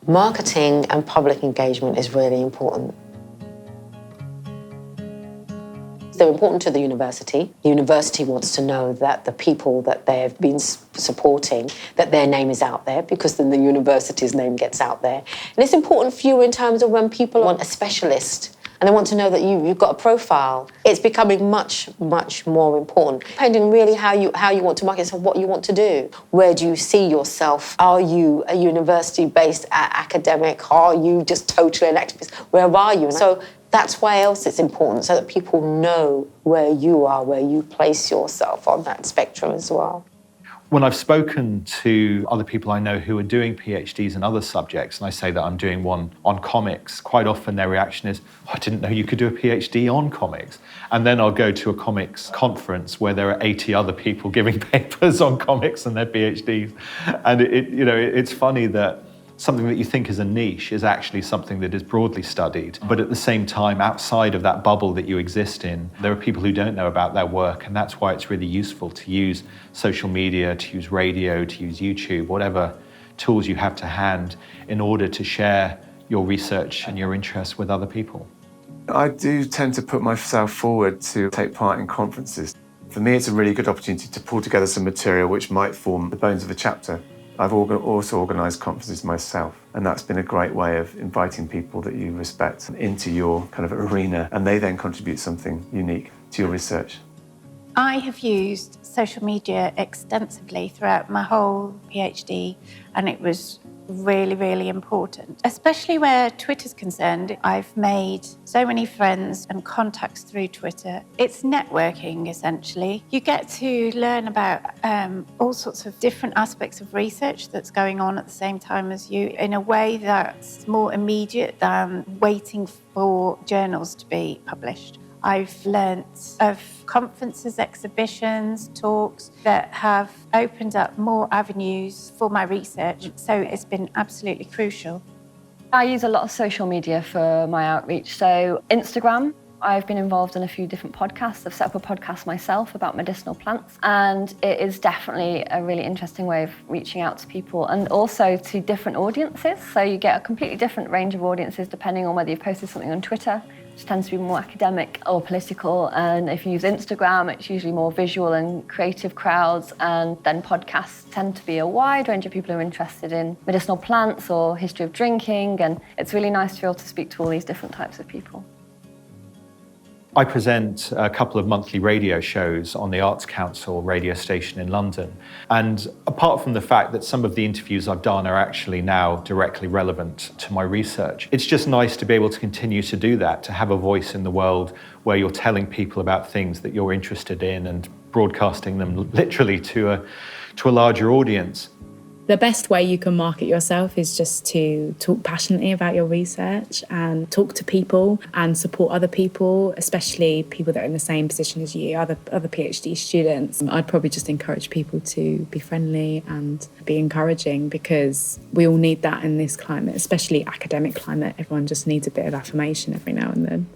Marketing and public engagement is really important. They're important to the university. The university wants to know that the people that they've been supporting, that their name is out there, because then the university's name gets out there. And it's important for you in terms of when people want a specialist and they want to know that you've got a profile. It's becoming much, much more important, depending really how you want to market, so what you want to do. Where do you see yourself? Are you a university-based academic? Are you just totally an activist? Where are you? So that's why else it's important, so that people know where you are, where you place yourself on that spectrum as well. When I've spoken to other people I know who are doing PhDs in other subjects, and I say that I'm doing one on comics, quite often their reaction is, oh, I didn't know you could do a PhD on comics. And then I'll go to a comics conference where there are 80 other people giving papers on comics and their PhDs. And it's funny that something that you think is a niche is actually something that is broadly studied. But at the same time, outside of that bubble that you exist in, there are people who don't know about their work, and that's why it's really useful to use social media, to use radio, to use YouTube, whatever tools you have to hand in order to share your research and your interests with other people. I do tend to put myself forward to take part in conferences. For me, it's a really good opportunity to pull together some material which might form the bones of a chapter. I've also organised conferences myself, and that's been a great way of inviting people that you respect into your kind of arena, and they then contribute something unique to your research. I have used social media extensively throughout my whole PhD, and it was really, really important, especially where Twitter's concerned. I've made so many friends and contacts through Twitter. It's networking, essentially. You get to learn about all sorts of different aspects of research that's going on at the same time as you in a way that's more immediate than waiting for journals to be published. I've learnt of conferences, exhibitions, talks that have opened up more avenues for my research, so it's been absolutely crucial. I use a lot of social media for my outreach, so Instagram. I've been involved in a few different podcasts. I've set up a podcast myself about medicinal plants, and it is definitely a really interesting way of reaching out to people and also to different audiences. So you get a completely different range of audiences depending on whether you've posted something on Twitter, which tends to be more academic or political, and if you use Instagram, it's usually more visual and creative crowds, and then podcasts tend to be a wide range of people who are interested in medicinal plants or history of drinking, and it's really nice to be able to speak to all these different types of people. I present a couple of monthly radio shows on the Arts Council radio station in London. And apart from the fact that some of the interviews I've done are actually now directly relevant to my research, it's just nice to be able to continue to do that, to have a voice in the world where you're telling people about things that you're interested in and broadcasting them literally to a larger audience. The best way you can market yourself is just to talk passionately about your research and talk to people and support other people, especially people that are in the same position as you, other PhD students. I'd probably just encourage people to be friendly and be encouraging, because we all need that in this climate, especially academic climate. Everyone just needs a bit of affirmation every now and then.